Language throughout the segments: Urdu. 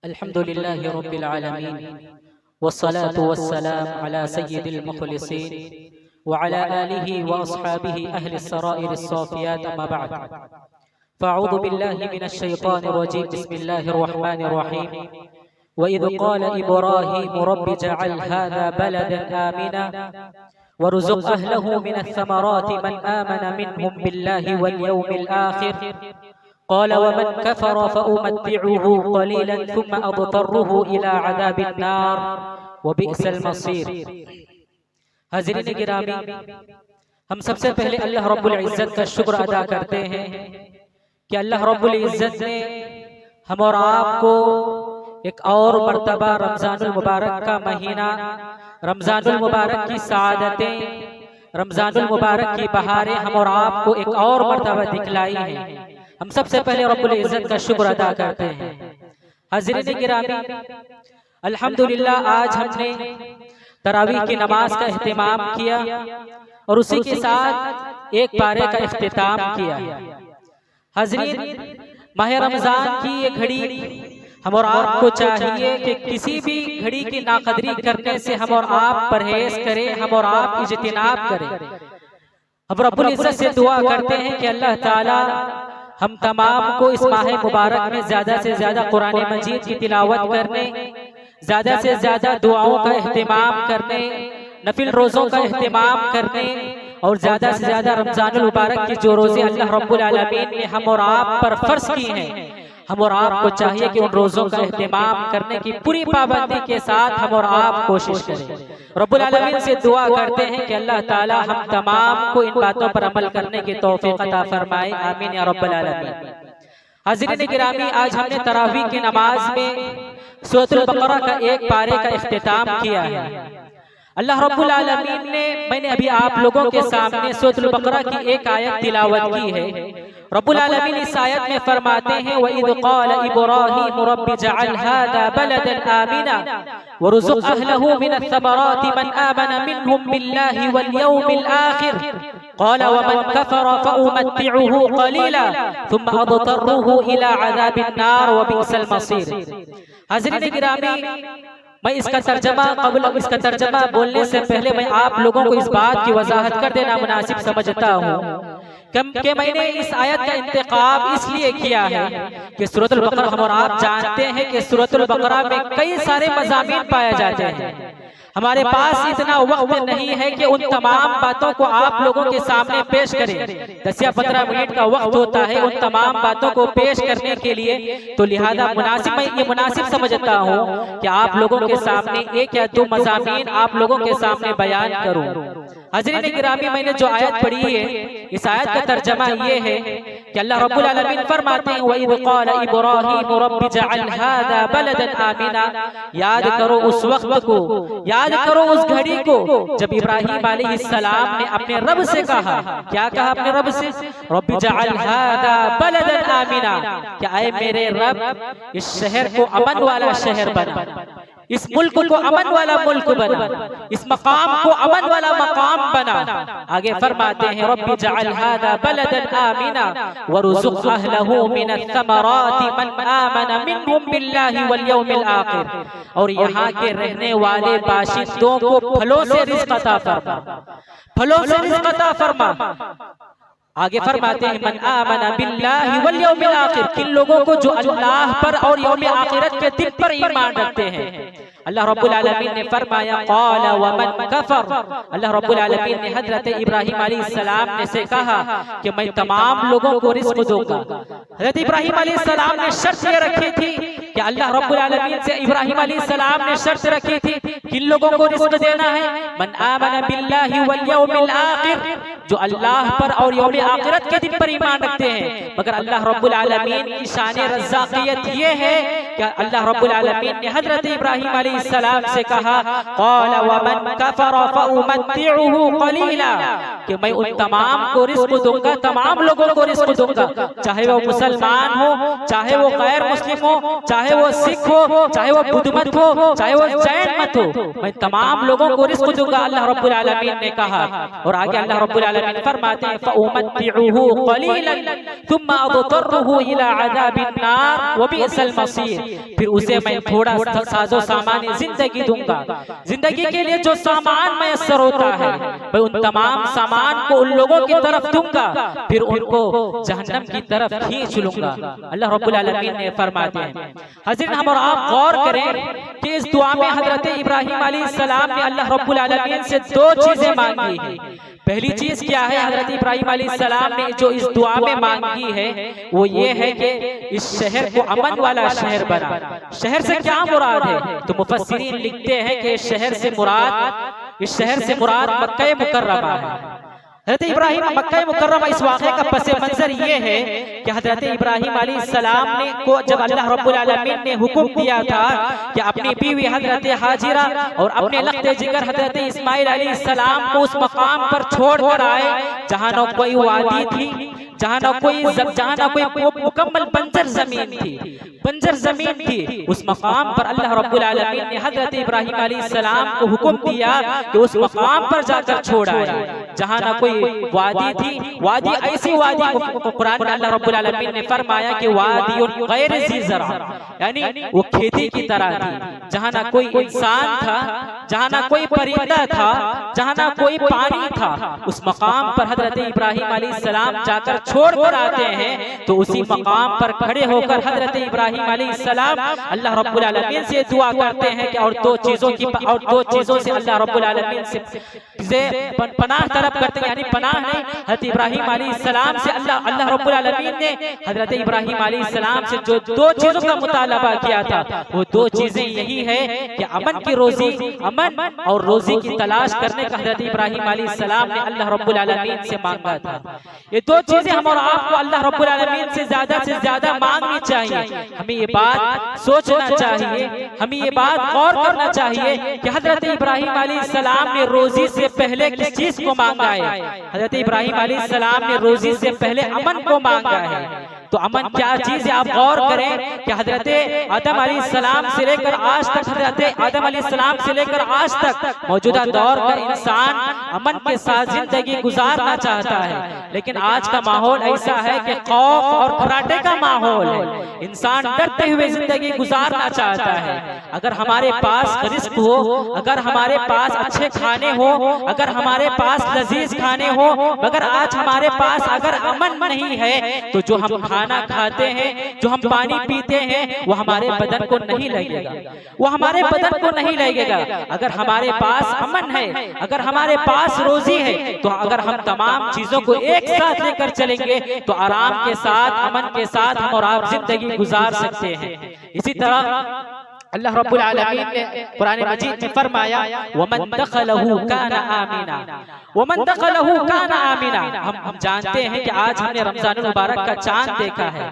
الحمد لله رب العالمين والصلاة والسلام على سيد المخلصين وعلى آله وأصحابه أهل السرائر الصافيات أما بعد فأعوذ بالله من الشيطان الرجيم بسم الله الرحمن الرحيم وإذ قال إبراهيم رب اجعل هذا بلدا آمنا وارزق أهله من الثمرات من آمن منهم بالله واليوم الآخر قال ومن كفر فأمتعه قليلا ثم أضطره إلى عذاب النار وبئس المصير۔ حاضرین گرامی، ہم سب سے پہلے اللہ رب العزت کا شکر ادا کرتے ہیں کہ اللہ رب العزت نے ہم اور آپ کو ایک اور مرتبہ رمضان المبارک کا مہینہ، رمضان المبارک کی سعادتیں، رمضان المبارک کی بہاریں ہم اور آپ کو ایک اور مرتبہ دکھلائی ہیں۔ ہم سب سے پہلے رب العزت کا شکر ادا کرتے ہیں۔ حاضرین گرامی، الحمدللہ آج ہم نے تراویح کی نماز کا اہتمام کیا اور اسی کے ساتھ ایک پارے کا اختتام کیا۔ حاضرین، ماہ رمضان کی یہ گھڑی ہم اور آپ کو چاہیے کہ کسی بھی گھڑی کی ناقدری کرنے سے ہم اور آپ پرہیز کریں، ہم اور آپ اجتناب کریں۔ ہم رب العزت سے دعا کرتے ہیں کہ اللہ تعالی ہم تمام کو اس ماہ مبارک میں زیادہ سے زیادہ قرآن مجید کی تلاوت کرنے، زیادہ سے زیادہ دعاؤں کا اہتمام کرنے، نفل روزوں کا اہتمام کرنے اور زیادہ سے زیادہ رمضان المبارک کے جو روزے اللہ رب العالمین نے ہم اور آپ پر فرض کی ہیں، ہم اور آپ کو چاہیے کہ ان روزوں کا اہتمام کرنے کی پوری پابندی کے ساتھ ہم اور آپ کوشش کریں۔ رب العالمین سے دعا کرتے ہیں کہ اللہ تعالی ہم تمام کو ان باتوں پر عمل کرنے کی توفیق عطا فرمائے، آمین یا رب العالمین۔ حاضرین گرامی، آج ہم نے تراویح کی نماز میں سورۃ البقرہ کا ایک پارے کا اختتام کیا ہے۔ اللہ رب العالمین نے، میں نے ابھی آپ لوگوں کے سامنے سورۃ البقرہ کی ایک آیت تلاوت کی ہے۔ رب العالمین اس آیت میں فرماتے ہیں وَإِذْ قَالَ إِبْرَاهِيمُ رَبِّ اجْعَلْ هَذَا بَلَدًا آمِنًا وَارْزُقْ أَهْلَهُ مِنَ الثَّمَرَاتِ مَنْ آمَنَ مِنْهُمْ بِاللَّهِ وَالْيَوْمِ الْآخِرِ قَالَ وَمَنْ كَفَرَ فَأُمَتِّعُهُ قَلِيلًا ثُمَّ أَضْطَرُّهُ إِلَى عَذَابِ النَّارِ وَبِئْسَ الْمَصِيرُ۔ حاضرین گرامی، میں اس کا ترجمہ بولنے سے پہلے میں آپ لوگوں کو اس بات کی وضاحت کر دینا مناسب سمجھتا ہوں کہ میں نے اس آیت کا انتخاب اس لیے کیا ہے کہ سورۃ البقرہ ہم اور آپ جانتے ہیں کہ سورۃ البقرہ میں کئی سارے مضامین پائے جاتے ہیں۔ ہمارے پاس اتنا وقت نہیں ہے کہ ان تمام باتوں کو آپ لوگوں کے سامنے پیش کریں، 10 یا 15 منٹ کا وقت ہوتا ہے ان تمام باتوں کو پیش کرنے کے لیے، تو لہذا میں یہ مناسب سمجھتا ہوں کہ آپ لوگوں کے سامنے ایک یا دو مضامین آپ لوگوں کے سامنے بیان کروں۔ حاضرین گرامی، میں نے جو آیت پڑھی ہے اس آیت کا ترجمہ یہ ہے کہ اللہ رب العالمین فرماتے ہیں وَإِذْ قَالَ إِبْرَاهِيمُ رَبِّ اجْعَلْ هَذَا بَلَدًا آمِنًا۔ یاد کرو اس وقت کو، یاد کرو اس گھڑی کو جب ابراہیم علیہ السلام نے اپنے رب سے کہا، کیا کہا اپنے رب سے؟ رَبِّ اجْعَلْ هَذَا بَلَدًا آمِنًا، کہ اے میرے رب اس شہر کو امن والا شہر بنا، اس ملک کو امن والا ملک بنا، اس مقام کو امن والا مقام بنا۔ آگے فرماتے ہیں رب اجعل هذا بلدا آمنا وارزق اهله من الثمرات من آمن منهم بالله واليوم الآخر، اور یہاں کے رہنے والے باشندوں کو پھلوں سے رزق عطا فرما، پھلوں سے رزق عطا فرما۔ آگے فرماتے ہیں من آمن باللہ والیوم الآخر، کن لوگوں کو جو اللہ پر اور یوم آخرت کے دن پر ایمان رکھتے ہیں۔ اللہ رب العالمین نے فرمایا قال ومن کفر، اللہ رب العالمین نے حضرت ابراہیم علیہ السلام نے سے کہا کہ میں تمام لوگوں کو رزق دوں گا۔ حضرت ابراہیم علیہ السلام نے شرط یہ رکھی تھی کہ اللہ رب العالمین سے ابراہیم علیہ السلام نے شرط رکھی تھی کن لوگوں کو رزق دینا ہے؟ من آمن باللہ والیوم الآخر، جو اللہ پر اور یوم آخرت کے دن پر ایمان رکھتے ہیں۔ مگر اللہ رب العالمین کی شان رزاقیت یہ ہے کہ اللہ رب العالمین نے حضرت ابراہیم علیہ السلام سے کہا قال ومن کفر فأمتعه قلیلا، کہ میں ان تمام کو رزق دوں گا، تمام لوگوں کو رزق دوں گا، چاہے وہ مسلمان ہو، چاہے وہ غیر مسلم ہو، چاہے وہ سکھ ہو، چاہے وہ بدھ مت ہو، چاہے وہ جین مت ہو، میں تمام لوگوں کو رزق دوں گا، اللہ رب العالمین نے کہا۔ اور آگے اللہ رب العالمین فرماتے ہیں فأمتعه قلیلا ثم أضطره إلى عذاب النار وبئس المصير۔ پھر اسے میں تھوڑا ساز و سامان زندگی دوں گا. زندگی کے لیے جو سامان میسر ہوتا ہے میں ان تمام سامان کو ان لوگوں کی طرف دوں گا، پھر ان کو جہنم کی طرف کھینچ لوں گا. اللہ رب العالمین نے فرماتے ہیں. حضرت ہم اور آپ غور کریں کہ اس دعا میں حضرت ابراہیم علیہ السلام نے اللہ رب العالمین سے دو چیزیں مانگی ہیں. پہلی چیز کیا ہے حضرت ابراہیم علیہ السلام نے جو اس دعا میں مانگی ہے وہ یہ ہے کہ اس شہر کو امن والا شہر بنا. شہر سے کیا مراد ہے؟ تو مفسرین لکھتے ہیں کہ اس شہر سے مراد مکہ مکرمہ ہے. حضرت ابراہیم مکہ مکرمہ اس واقعے کا پس منظر یہ ہے کہ حضرت ابراہیم علیہ السلام نے کو جب اللہ رب العالمین نے حکم دیا تھا کہ اپنی بیوی حضرت حاجرہ اور اپنے لخت جگر حضرت اسماعیل علیہ السلام کو اس مقام پر چھوڑ کر آئے جہاں نہ کوئی وادی تھی، جہاں نہ کوئی مکمل بنجر زمین تھی. اس مقام پر اللہ رب العالمین نے حضرت ابراہیم علیہ السلام کو حکم دیا کہ اس مقام پر جا کر چھوڑ آئے جہاں نہ کوئی وادی تھی. وادی ایسی وادی کو قرآن میں اللہ رب العالمین نے فرمایا کہ وادی غیر ذی زرع، یعنی وہ کھیتی کی طرح تھی جہاں نہ کوئی انسان تھا، جہاں نہ کوئی پرندہ تھا، جہاں نہ کوئی پانی تھا. اس مقام پر حضرت ابراہیم علیہ السلام جا کر چھوڑ کر آتے ہیں تو اسی مقام پر کھڑے ہو کر حضرت ابراہیم علیہ السلام اللہ رب العالمین سے دعا کرتے ہیں کہ اور دو چیزوں سے اللہ رب العالمین سے پناہ طلب کرتے ہیں. یعنی پناہ نہیں، حضرت ابراہیم علیہ السلام سے اللہ رب العالمین نے حضرت ابراہیم علیہ السلام سے جو دو چیزوں کا مطالبہ کیا تھا وہ دو چیزیں یہی ہے کہ امن کی روزی، امن اور روزی کی تلاش کرنے کا حضرت ابراہیم علیہ السلام نے اللہ رب العالمین سے مانگا تھا. یہ دو چیزیں ہم اور آپ کو اللہ رب العالمین سے زیادہ مانگنی چاہیے. ہمیں یہ بات سوچنا چاہیے، ہمیں یہ بات غور کرنا چاہیے کہ حضرت ابراہیم علیہ السلام نے روزی سے پہلے کس چیز کو مانگا ہے؟ حضرت ابراہیم علیہ السلام نے روزی سے پہلے امن کو مانگا ہے. تو امن کیا چیز ہے؟ آپ غور کریں کہ حضرت آدم علیہ السلام سے لے کر آج تک، حضرت آدم علیہ السلام سے لے کر آج تک موجودہ دور کا انسان امن کے ساتھ زندگی گزارنا چاہتا ہے، لیکن آج کا ماحول ایسا ہے کہ خوف اور گھبراہٹ کا ماحول ہے. انسان ڈرتے ہوئے زندگی گزارنا چاہتا ہے. اگر ہمارے پاس رزق ہو، اگر ہمارے پاس اچھے کھانے ہو، اگر ہمارے پاس لذیذ کھانے ہو، مگر آج ہمارے پاس اگر امن نہیں ہے تو جو ہم کھانا کھاتے ہیں، جو ہم پانی پیتے ہیں وہ ہمارے بدن کو نہیں لگے گا، وہ ہمارے بدن کو نہیں لگے گا. اگر ہمارے پاس امن ہے، اگر ہمارے پاس روزی ہے، تو اگر ہم تمام چیزوں کو ایک ساتھ لے کر چلیں گے تو آرام کے ساتھ، امن کے ساتھ ہم اور آپ زندگی گزار سکتے ہیں. اسی طرح اللہ رب العالمین نے قرآن مجید میں فرمایا وَمَن دَخَلَهُ كَانَ آمِنًا وَمَن دَخَلَهُ كَانَ آمِنًا. ہم جانتے ہیں کہ آج ہم نے رمضان المبارک کا چاند دیکھا ہے.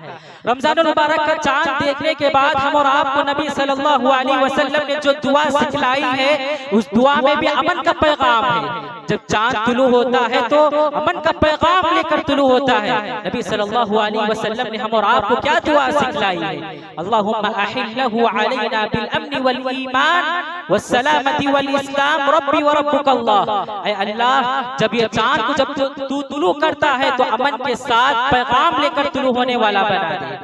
رمضان المبارک کا چاند دیکھنے کے بعد ہم اور آپ کو نبی صلی اللہ علیہ وسلم نے جو دعا سکھلائی ہے اس دعا میں بھی امن کا پیغام ہے. جب چاند طلوع ہوتا ہے تو امن کا پیغام لے کر طلوع ہوتا ہے. نبی صلی اللہ علیہ وسلم نے ہم اور آپ کو کیا دعا سکھلائی ہے؟ اللہم احلہ علینا بالامن والایمان والسلامت والاسلام ربی وربک اللہ. اے اللہ، جب یہ چاند کو جب تو طلوع کرتا ہے تو امن کے ساتھ پیغام لے کر طلوع ہونے والا بنا دے،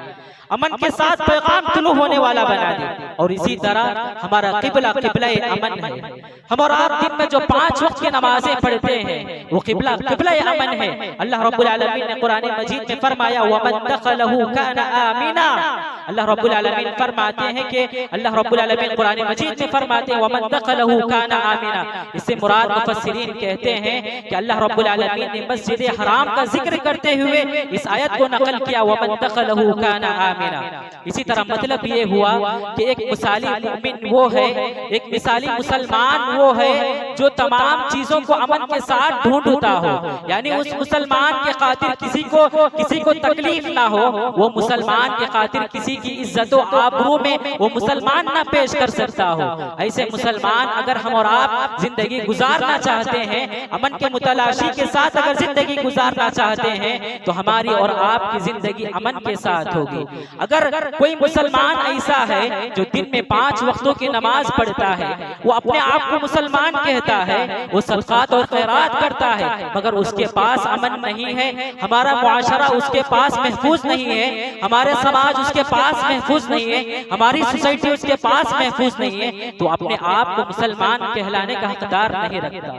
امن کے ساتھ پیغام طلوع ہونے والا بنا دے. اور اسی طرح ہمارا قبلہ امن ہے. ہم اور آپ دن میں جو 5 وقت کی نمازیں پڑھتے ہیں وہ قبلہ امن ہے. اللہ رب العالمین نے قرآن مجید میں فرمایا وَمَن دَخَلَهُ كَانَ آمِنًا. اللہ رب العالمین فرماتے ہیں کہ اللہ رب العالمین قرآن مجید میں فرماتے ہیں وَمَن دَخَلَهُ كَانَ آمِنًا. اس سے مراد مفسرین کہتے ہیں کہ اللہ رب العالمین نے مسجد حرام کا ذکر کرتے ہوئے اس آیت کو نقل کیا وَمَن دَخَلَهُ كَانَ آمِنًا. اسی طرح مطلب یہ ہوا کہ ایک مثالی مومن وہ ہے، ایک مثالی مسلمان وہ ہے جو تمام چیزوں کو امن کے ساتھ ڈھونڈتا ہو. یعنی اس مسلمان کے خاطر کسی کو تکلیف نہ ہو، وہ مسلمان کے خاطر کسی کی عزت و آبرو میں وہ مسلمان نہ پیش کر سکتا ہو. ایسے مسلمان اگر ہم اور آپ زندگی گزارنا چاہتے ہیں، امن کے متلاشی کے ساتھ اگر زندگی گزارنا چاہتے ہیں تو ہماری اور آپ کی زندگی امن کے ساتھ ہوگی. اگر کوئی مسلمان ایسا ہے جو دن میں 5 وقتوں کی نماز پڑھتا ہے، وہ اپنے آپ کو مسلمان کہتا ہے، وہ صدقات اور خیرات کرتا ہے، مگر اس کے پاس امن نہیں ہے، ہمارا معاشرہ اس کے پاس محفوظ نہیں ہے، ہمارے سماج اس کے پاس محفوظ نہیں ہے، ہماری سوسائٹی اس کے پاس محفوظ نہیں ہے، تو اپنے آپ کو مسلمان کہلانے کا حقدار نہیں رکھتا،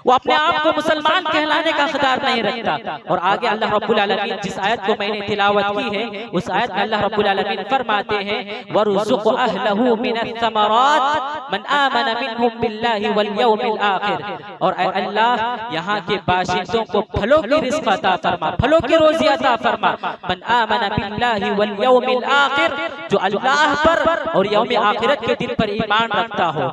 وہ اپنے آپ کو مسلمان کہلانے کا حقدار نہیں رکھتا۔ اور آگے اللہ رب العالمین جس آیت کو میں نے تلاوت کی ہے، اس آیت میں اللہ رب العالمین فرماتے ہیں وَرُزُقُ أَهْلَهُ مِنَ الثَّمَرَاتِ مَنْ آمَنَ مِنْهُمْ بِاللَّهِ وَالْيَوْمِ الْآخِرِ، اور اے اللہ یہاں کے باشندوں کو پھلوں کی رزق عطا فرما، پھلوں کی روزی عطا فرما، من آمن باللہ والیوم الآخر، جو اللہ پر اور یوم آخرت کے دن پر ایمان رکھتا ہو۔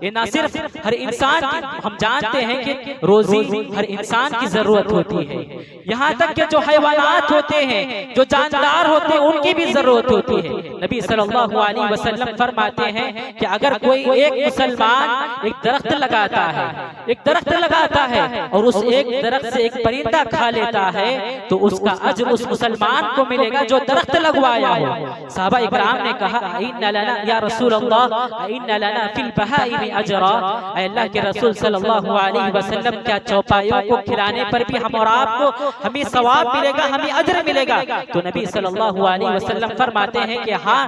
یہ نہ صرف ہر انسان کی، ہم جانتے ہیں کہ روزی ہر انسان کی ضرورت ہوتی ہے، یہاں تک کہ جو حیوانات ہوتے ہیں، جو جاندار ہوتے ہیں، ان کی بھی ضرورت ہوتی ہے۔ نبی صلی اللہ علیہ وسلم فرماتے ہیں کہ اگر کوئی ایک مسلمان ایک درخت لگاتا ہے، ایک درخت لگاتا ہے اور اس ایک درخت سے ایک پرندہ کھا لیتا ہے تو اس کا اجر اس مسلمان کو ملے گا جو درخت لگوایا ہو۔ صحابہ اکرام نے کہا اِنَّ لَنَا یا رسول اللہ اِنَّ لَنَا فِي الْبَهَائِمِ أَجْرًا، اے اللہ کے رسول صلی اللہ علیہ وسلم، کیا چوپایوں کو کھلانے پر بھی ہم اور آپ کو ہمیں ثواب ملے گا، ہمیں اجر ملے گا؟ تو نبی صلی اللہ علیہ وسلم فرماتے ہیں کہ ہاں،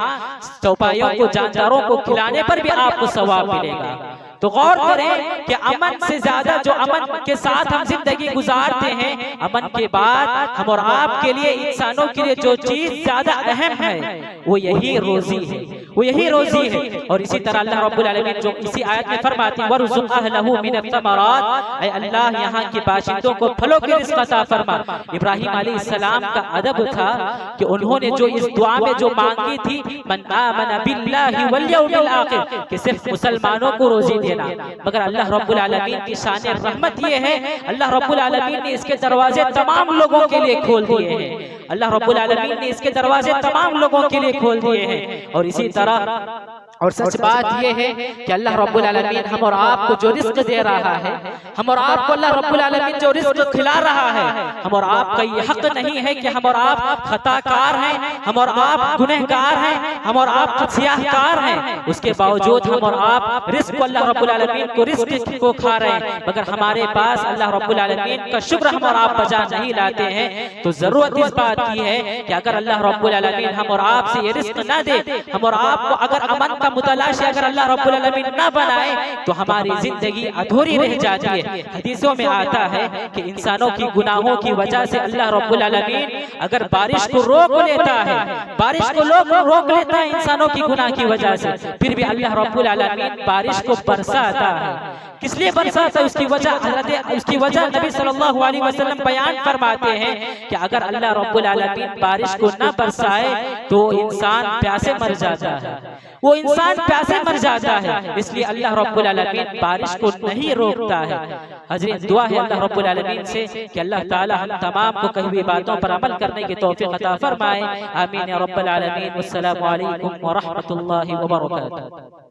چوپایوں کو، جانداروں کو کھلانے پر بھی آپ کو ثواب ملے گا۔ تو غور کریں کہ امن سے زیادہ جو امن کے ساتھ ہم زندگی گزارتے ہیں، امن کے بعد ہم اور آپ کے لیے، انسانوں کے لیے جو چیز زیادہ اہم ہے وہ یہی روزی ہے، وہ یہی روزی ہے۔ اور اسی طرح اللہ رب العالمین جو اسی آیت میں فرماتے ہیں وَرْزُقْ أَهْلَهُ مِنَ الثَّمَرَاتِ، اے اللہ یہاں کے باشندوں کو پھلوں کی رزق عطا فرما۔ ابراہیم علیہ السلام کا ادب تھا کہ انہوں نے جو اس دعا میں جو مانگی تھی من آمن باللہ والیوم الآخر، کہ صرف مسلمانوں کو روزی دینا، مگر اللہ رب العالمین کی شان رحمت یہ ہے، اللہ رب العالمین نے اس کے دروازے تمام لوگوں کے لیے کھول دیے ہیں، اللہ رب العالمین نے اس کے دروازے تمام لوگوں کے لیے کھول دیے ہیں۔ اور اسی طرح اور سچ بات یہ ہے کہ اللہ رب العالمین ہم اور آپ کو جو رزق دے رہا ہے، ہم اور آپ کو اللہ رب العالمین جو رزق کھلا رہا ہے، ہم اور آپ کا یہ حق نہیں ہے کہ ہم اور آپ خطا کار ہیں، ہم اور آپ گنہگار ہیں، ہم اور آپ سیاہ کار ہیں، اس کے باوجود ہم اور آپ رزق اللہ رب العالمین کو رزق کو کھا رہے ہیں، مگر ہمارے پاس اللہ رب العالمین کا شکر ہم اور آپ بجا نہیں لاتے ہیں۔ تو ضرورت اس بات کی ہے کہ اگر اللہ رب العالمین ہم اور آپ سے یہ رزق نہ دے، ہم اور آپ کو اگر امن کا متلاشی اگر اللہ رب العالمین نہ بنائے تو ہماری زندگی ادھوری رہ جاتی ہے۔ حدیثوں میں آتا ہے کہ انسانوں کی گناہوں کی وجہ سے اللہ رب العالمین اگر بارش کو روک لیتا ہے، بارش کو روک لیتا ہے انسانوں کی گناہ کی وجہ سے، پھر بھی اللہ رب العالمین بارش کو برساتا ہے۔ کس لیے برساتا ہے؟ اس کی وجہ نبی صلی اللہ علیہ وسلم بیان فرماتے ہیں کہ اگر اللہ رب العالمین بارش کو نہ برسائے تو انسان پیاسے مر جاتا ہے، وہ انسان پیاسے مر جاتا ہے، اس لیے اللہ رب العالمین بارش کو نہیں روکتا ہے۔ حضرت دعا ہے اللہ رب العالمین سے کہ اللہ تعالی ہم تمام کو کہی ہوئی باتوں پر عمل کرنے کی توفیق عطا فرمائے، آمین یا رب العالمین۔ السلام علیکم ورحمۃ اللہ وبرکاتہ۔